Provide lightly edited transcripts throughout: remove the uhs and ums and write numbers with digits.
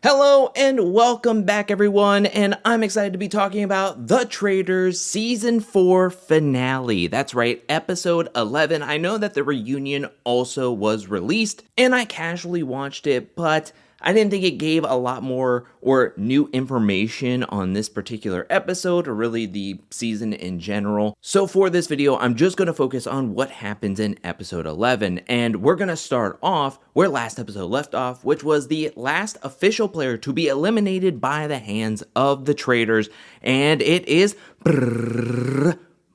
Hello and welcome back everyone, and I'm excited to be talking about The Traitors Season 4 finale. That's right, episode 11. I know that the reunion also was released, and I casually watched it, but I didn't think it gave a lot more or new information on this particular episode, or really the season in general. So for this video, I'm just going to focus on what happens in episode 11, and we're going to start off where last episode left off, which was the last official player to be eliminated by the hands of the Traitors, and it is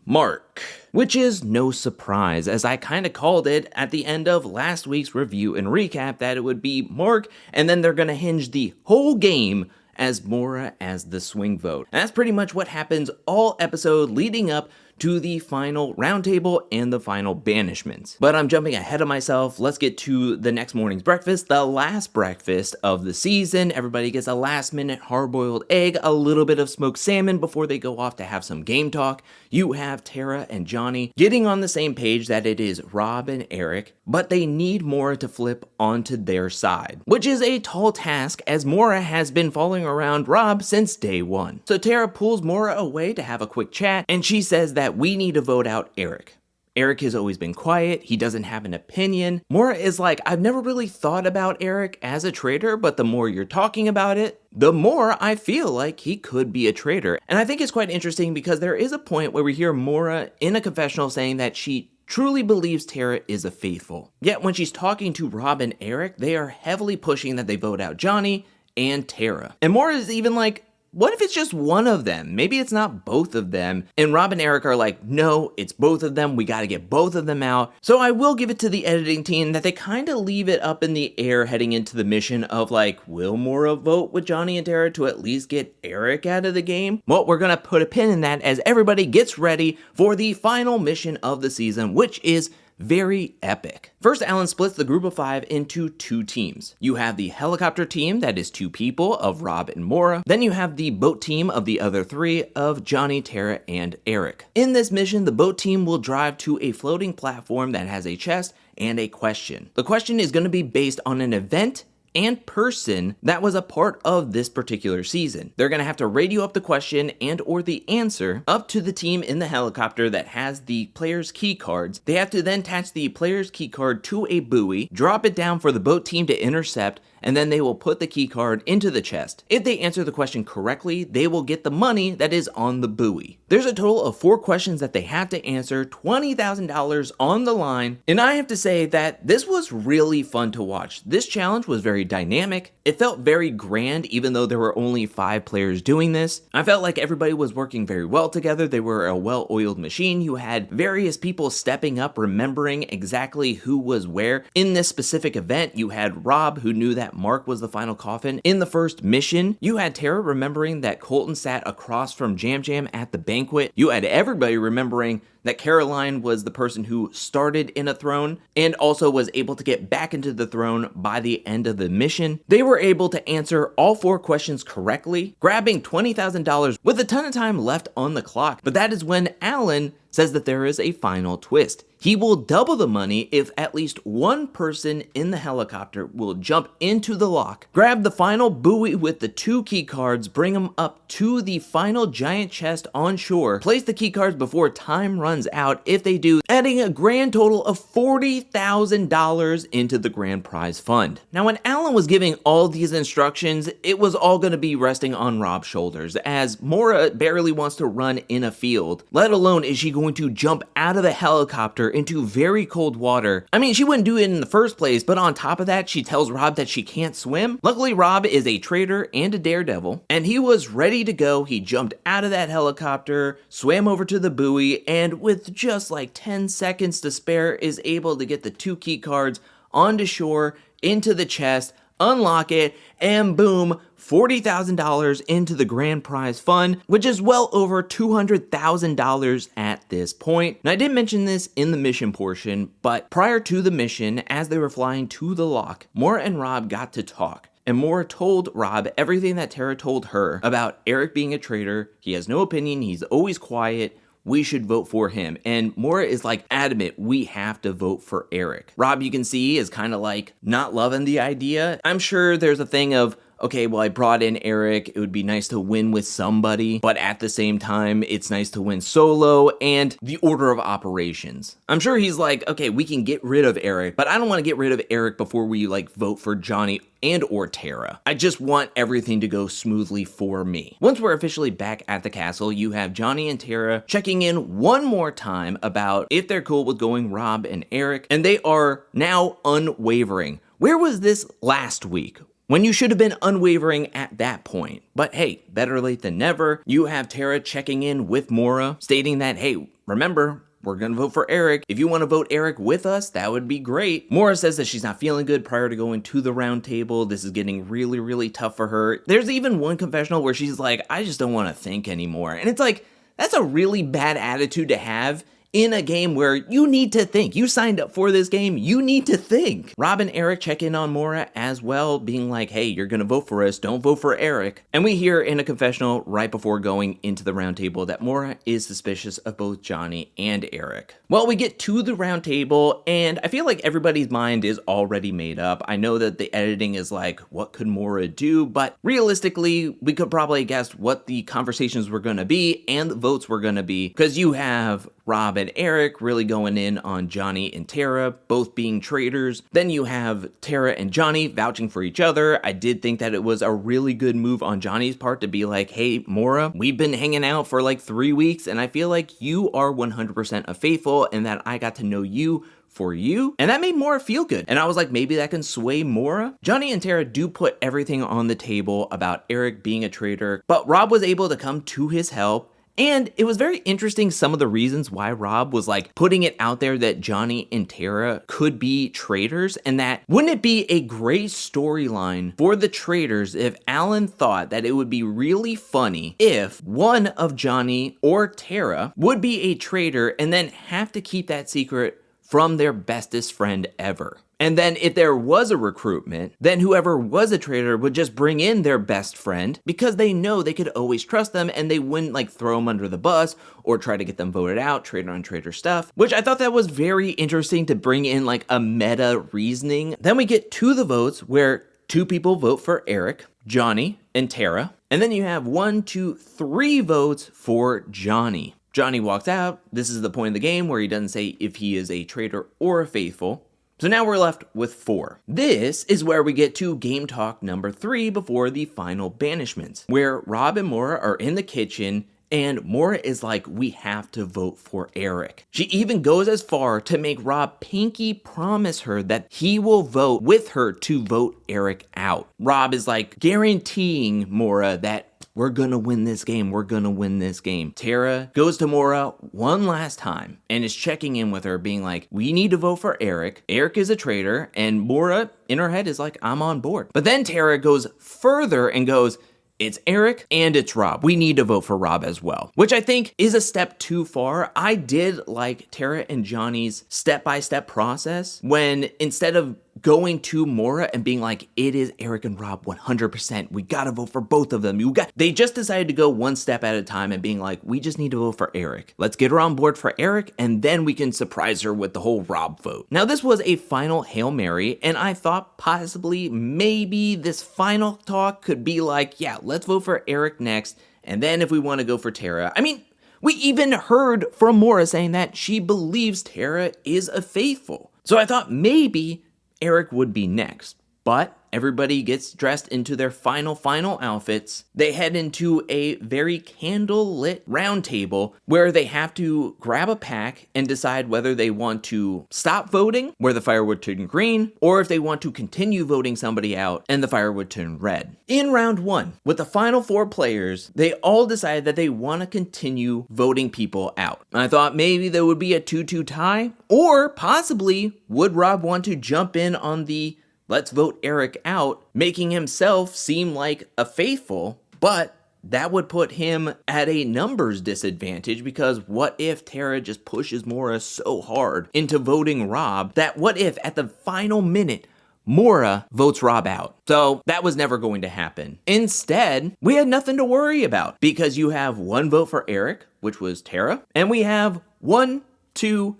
Mark. Which is no surprise, as I kind of called it at the end of last week's review and recap that it would be Mark, and then they're gonna hinge the whole game as Mora as the swing vote. And that's pretty much what happens all episode leading up to the final roundtable and the final banishments. But I'm jumping ahead of myself. Let's get to the next morning's breakfast, the last breakfast of the season. Everybody gets a last minute hard-boiled egg, a little bit of smoked salmon before they go off to have some game talk. You have Tara and Johnny getting on the same page that it is Rob and Eric, but they need Mora to flip onto their side, which is a tall task as Mora has been following around Rob since day one. So Tara pulls Mora away to have a quick chat, and she says that we need to vote out Eric. Eric has always been quiet, he doesn't have an opinion. Mora is like, I've never really thought about Eric as a traitor, but the more you're talking about it, the more I feel like he could be a traitor. And I think it's quite interesting because there is a point where we hear Mora in a confessional saying that she truly believes Tara is a faithful. Yet when she's talking to Rob and Eric, they are heavily pushing that they vote out Johnny and Tara. And Mora is even like, what if it's just one of them? Maybe it's not both of them. And Rob and Eric are like, no, it's both of them. We got to get both of them out. So I will give it to the editing team that they kind of leave it up in the air heading into the mission of like, will Mora vote with Johnny and Tara to at least get Eric out of the game? Well, we're going to put a pin in that as everybody gets ready for the final mission of the season, which is very epic. First, Alan splits the group of 5 into 2 teams. You have the helicopter team that is 2 people of Rob and Mora. Then you have the boat team of the other 3 of Johnny, Tara, and Eric. In this mission, the boat team will drive to a floating platform that has a chest and a question. The question is going to be based on an event and person that was a part of this particular season. They're gonna have to radio up the question and or the answer up to the team in the helicopter that has the player's key cards. They have to then attach the player's key card to a buoy, drop it down for the boat team to intercept, and then they will put the key card into the chest. If they answer the question correctly, they will get the money that is on the buoy. There's a total of 4 questions that they have to answer, $20,000 on the line, and I have to say that this was really fun to watch. This challenge was very dynamic. It felt very grand even though there were only 5 players doing this. I felt like everybody was working very well together. They were a well-oiled machine. You had various people stepping up, remembering exactly who was where. In this specific event, you had Rob, who knew that Mark was the final coffin. In the first mission, you had Tara remembering that Colton sat across from Jam Jam at the banquet. You had everybody remembering that Caroline was the person who started in a throne and also was able to get back into the throne by the end of the mission. They were able to answer all 4 questions correctly, grabbing $20,000 with a ton of time left on the clock. But that is when Alan says that there is a final twist. He will double the money if at least one person in the helicopter will jump into the lock, grab the final buoy with the 2 key cards, bring them up to the final giant chest on shore, place the key cards before time runs out. If they do, adding a grand total of $40,000 into the grand prize fund. Now, when Alan was giving all these instructions, it was all going to be resting on Rob's shoulders, as Mora barely wants to run in a field, let alone is she going to jump out of the helicopter into very cold water. I mean, she wouldn't do it in the first place, but on top of that, she tells Rob that she can't swim. Luckily, Rob is a traitor and a daredevil, and he was ready to go. He jumped out of that helicopter, swam over to the buoy, and with just like 10 seconds to spare, is able to get the 2 key cards onto shore, into the chest, unlock it, and boom, $40,000 into the grand prize fund, which is well over $200,000 at this point. Now, I didn't mention this in the mission portion, but prior to the mission, as they were flying to the lock, Mora and Rob got to talk. And Mora told Rob everything that Tara told her about Eric being a traitor. He has no opinion, he's always quiet, we should vote for him. And Mora is like adamant, we have to vote for Eric. Rob, you can see, is kind of like not loving the idea. I'm sure there's a thing of, okay, well, I brought in Eric. It would be nice to win with somebody, but at the same time, it's nice to win solo, and the order of operations. I'm sure he's like, okay, we can get rid of Eric, but I don't want to get rid of Eric before we like vote for Johnny and or Tara. I just want everything to go smoothly for me. Once we're officially back at the castle, you have Johnny and Tara checking in one more time about if they're cool with going Rob and Eric, and they are now unwavering. Where was this last week? When you should have been unwavering at that point. But hey, better late than never. You have Tara checking in with Mora, stating that, hey, remember, we're gonna vote for Eric. If you want to vote Eric with us, that would be great. Mora says that she's not feeling good prior to going to the round table. This is getting really, really tough for her. There's even one confessional where she's like, I just don't want to think anymore. And it's like, that's a really bad attitude to have in a game where you need to think. You signed up for this game, you need to think. Rob and Eric check in on Mora as well, being like, hey, you're gonna vote for us, don't vote for Eric. And we hear in a confessional right before going into the round table that Mora is suspicious of both Johnny and Eric. Well, we get to the round table, and I feel like everybody's mind is already made up. I know that the editing is like, what could Mora do? But realistically, we could probably guess what the conversations were gonna be and the votes were gonna be, because you have Rob and Eric really going in on Johnny and Tara, both being traitors. Then you have Tara and Johnny vouching for each other. I did think that it was a really good move on Johnny's part to be like, hey, Mora, we've been hanging out for like 3 weeks, and I feel like you are 100% a faithful, and that I got to know you for you. And that made Mora feel good. And I was like, maybe that can sway Mora. Johnny and Tara do put everything on the table about Eric being a traitor, but Rob was able to come to his help. And it was very interesting some of the reasons why Rob was like putting it out there that Johnny and Tara could be traitors, and that wouldn't it be a great storyline for the traitors if Alan thought that it would be really funny if one of Johnny or Tara would be a traitor and then have to keep that secret from their bestest friend ever. And then if there was a recruitment, then whoever was a traitor would just bring in their best friend because they know they could always trust them and they wouldn't like throw them under the bus or try to get them voted out, traitor on traitor stuff, which I thought that was very interesting to bring in like a meta reasoning. Then we get to the votes where 2 people vote for Eric, Johnny, and Tara. And then you have 1, 2, 3 votes for Johnny. Johnny walks out. This is the point of the game where he doesn't say if he is a traitor or a faithful. So now we're left with 4. This is where we get to game talk number 3 before the final banishments, where Rob and Mora are in the kitchen and Mora is like, we have to vote for Eric. She even goes as far to make Rob pinky promise her that he will vote with her to vote Eric out. Rob is like guaranteeing Mora that we're gonna win this game, we're gonna win this game. Tara goes to Mora one last time and is checking in with her, being like, we need to vote for Eric. Eric is a traitor, and Mora in her head is like, I'm on board. But then Tara goes further and goes, it's Eric and it's Rob. We need to vote for Rob as well, which I think is a step too far. I did like Tara and Johnny's step-by-step process when instead of going to Mora and being like, it is Eric and Rob 100%. We gotta vote for both of them. They just decided to go one step at a time and being like, we just need to vote for Eric. Let's get her on board for Eric, and then we can surprise her with the whole Rob vote. Now, this was a final Hail Mary, and I thought possibly maybe this final talk could be like, yeah, let's vote for Eric next, and then if we want to go for Tara. I mean, we even heard from Mora saying that she believes Tara is a faithful. So I thought maybe Eric would be next, but everybody gets dressed into their final outfits. They head into a very candle-lit round table where they have to grab a pack and decide whether they want to stop voting, where the fire would turn green, or if they want to continue voting somebody out and the fire would turn red. In round 1, with the final 4 players, they all decided that they want to continue voting people out. I thought maybe there would be a 2-2 tie, or possibly would Rob want to jump in on the let's vote Eric out, making himself seem like a faithful, but that would put him at a numbers disadvantage, because what if Tara just pushes Mora so hard into voting Rob that what if at the final minute Mora votes Rob out? So that was never going to happen. Instead, we had nothing to worry about because you have 1 vote for Eric, which was Tara, and we have 1, 2,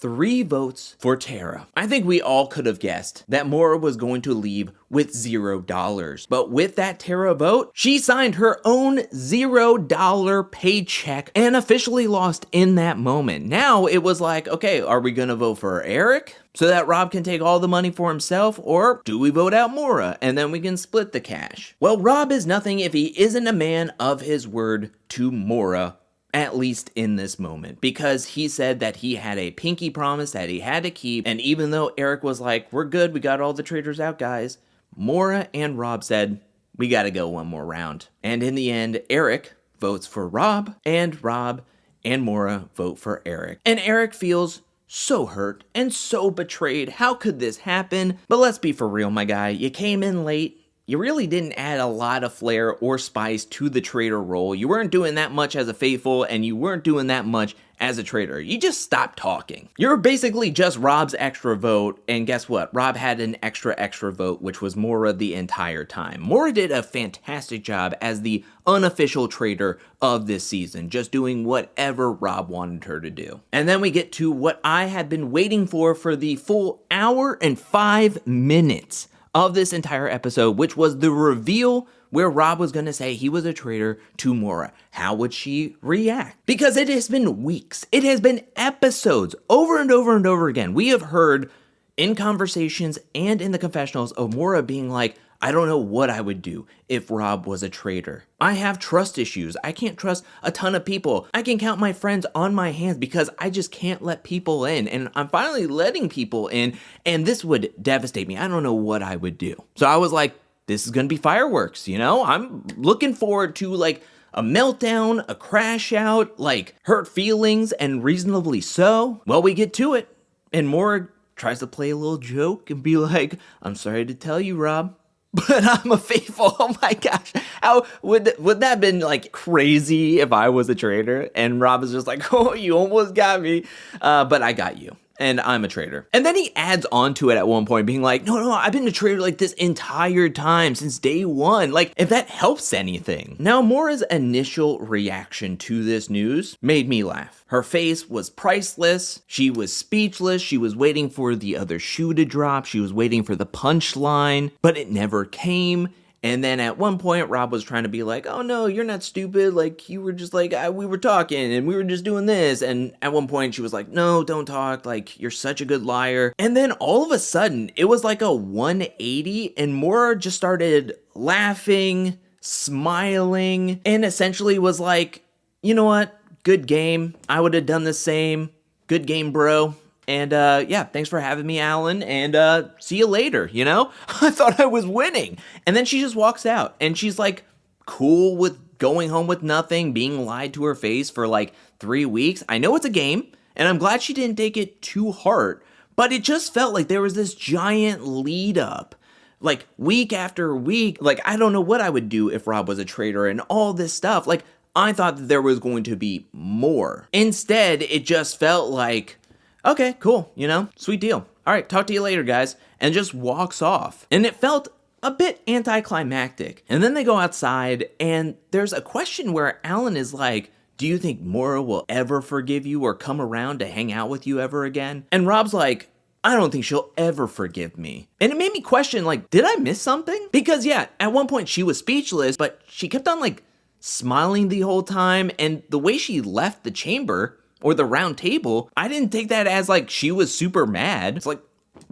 3 votes for Tara. I think we all could have guessed that Mora was going to leave with $0. But with that Tara vote, she signed her own $0 paycheck and officially lost in that moment. Now it was like, okay, are we gonna vote for Eric so that Rob can take all the money for himself, or do we vote out Mora and then we can split the cash? Well, Rob is nothing if he isn't a man of his word to Mora, at least in this moment, because he said that he had a pinky promise that he had to keep, and even though Eric was like, we're good, we got all the traitors out, guys, Mora and Rob said, we gotta go one more round. And in the end, Eric votes for Rob and Mora vote for Eric. And Eric feels so hurt and so betrayed. How could this happen? But let's be for real, my guy. You came in late. You really didn't add a lot of flair or spice to the traitor role. You weren't doing that much as a faithful, and you weren't doing that much as a traitor. You just stopped talking. You're basically just Rob's extra vote, and guess what? Rob had an extra vote, which was Mora the entire time. Mora did a fantastic job as the unofficial traitor of this season, just doing whatever Rob wanted her to do. And then we get to what I had been waiting for the full hour and 5 minutes of this entire episode, which was the reveal where Rob was going to say he was a traitor to Mora. How would she react? Because it has been weeks. It has been episodes over and over and over again. We have heard in conversations and in the confessionals of Mora being like, I don't know what I would do if Rob was a traitor. I have trust issues. I can't trust a ton of people. I can count my friends on my hands because I just can't let people in. And I'm finally letting people in, and this would devastate me. I don't know what I would do. So I was like, this is gonna be fireworks, you know? I'm looking forward to like a meltdown, a crash out, like hurt feelings, and reasonably so. Well, we get to it, and Mora tries to play a little joke and be like, I'm sorry to tell you, Rob, but I'm a faithful. Oh my gosh. How would that have been like crazy if I was a traitor? And Rob is just like, oh, you almost got me. But I got you. And I'm a traitor. And then he adds on to it at one point being like, no, I've been a traitor like this entire time since day one. Like, if that helps anything. Now, Mora's initial reaction to this news made me laugh. Her face was priceless. She was speechless. She was waiting for the other shoe to drop. She was waiting for the punchline, but it never came. And then at one point, Rob was trying to be like, oh no, you're not stupid. Like, you were just like, we were talking and we were just doing this. And at one point she was like, no, don't talk. Like, you're such a good liar. And then all of a sudden it was like a 180 and Mora just started laughing, smiling, and essentially was like, you know what? Good game. I would have done the same. Good game, bro. And yeah, thanks for having me, Alan, and see you later, you know? I thought I was winning. And then she just walks out, and she's like cool with going home with nothing, being lied to her face for like 3 weeks. I know it's a game, and I'm glad she didn't take it too hard, but it just felt like there was this giant lead up. Like, week after week, like, I don't know what I would do if Rob was a traitor and all this stuff. Like, I thought that there was going to be more. Instead, it just felt like, okay, cool, you know, sweet deal. All right, talk to you later, guys. And just walks off. And it felt a bit anticlimactic. And then they go outside, and there's a question where Alan is like, do you think Mora will ever forgive you or come around to hang out with you ever again? And Rob's like, I don't think she'll ever forgive me. And it made me question, like, did I miss something? Because yeah, at one point she was speechless, but she kept on like smiling the whole time. And the way she left the chamber, or the round table, I didn't take that as like she was super mad. It's like,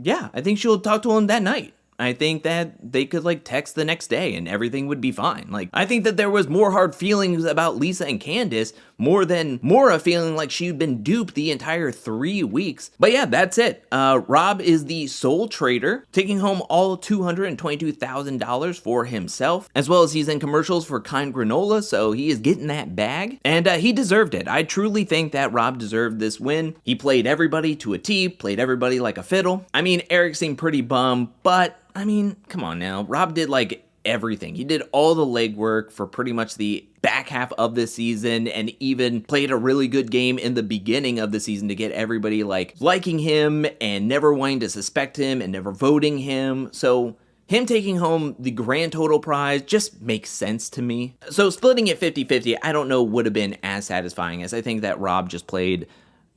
yeah, I think she'll talk to him that night. I think that they could like text the next day and everything would be fine. Like, I think that there was more hard feelings about Lisa and Candace more than Mora feeling like she'd been duped the entire 3 weeks. But yeah, that's it. Rob is the sole traitor, taking home all $222,000 for himself, as well as he's in commercials for Kind Granola, so he is getting that bag. And he deserved it. I truly think that Rob deserved this win. He played everybody to a T, played everybody like a fiddle. I mean, Eric seemed pretty bummed, but I mean, come on now. Rob did like everything. He did all the legwork for pretty much the back half of the season and even played a really good game in the beginning of the season to get everybody like liking him and never wanting to suspect him and never voting him. So him taking home the grand total prize just makes sense to me. So splitting it 50-50, I don't know would have been as satisfying, as I think that Rob just played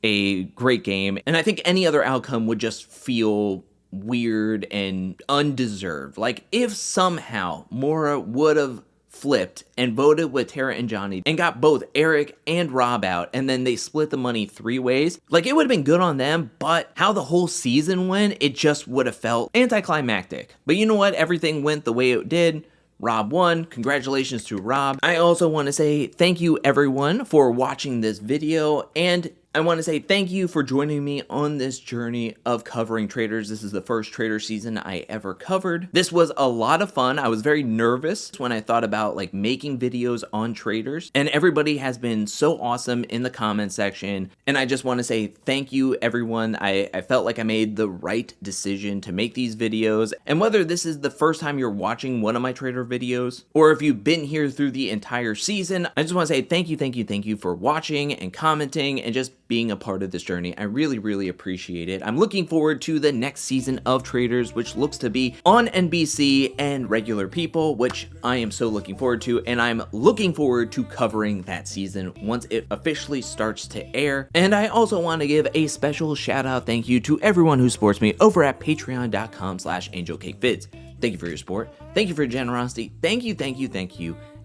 a great game. And I think any other outcome would just feel weird and undeserved. Like if somehow Mora would have flipped and voted with Tara and Johnny and got both Eric and Rob out, and then they split the money 3 ways, like it would have been good on them, but how the whole season went, it just would have felt anticlimactic. But you know what? Everything went the way it did. Rob won. Congratulations to Rob. I also want to say thank you everyone for watching this video, and I want to say thank you for joining me on this journey of covering Traitors. This is the first Traitor season I ever covered. This was a lot of fun. I was very nervous when I thought about like making videos on Traitors, and everybody has been so awesome in the comment section. And I just want to say thank you everyone. I felt like I made the right decision to make these videos. And whether this is the first time you're watching one of my Traitor videos, or if you've been here through the entire season, I just want to say thank you for watching and commenting and just being a part of this journey. I really appreciate it. I'm looking forward to the next season of Traitors, which looks to be on NBC and Regular People, which I am so looking forward to, and I'm looking forward to covering that season once it officially starts to air. And I also want to give a special shout out thank you to everyone who supports me over at patreon.com/angelcakevids. Thank you for your support. Thank you for your generosity. Thank you.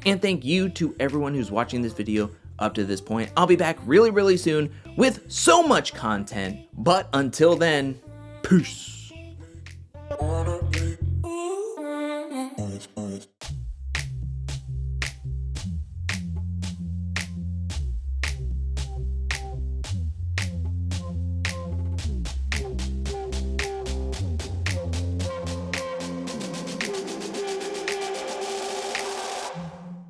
And thank you to everyone who's watching this video up to this point. I'll be back really soon with so much content, but until then, peace.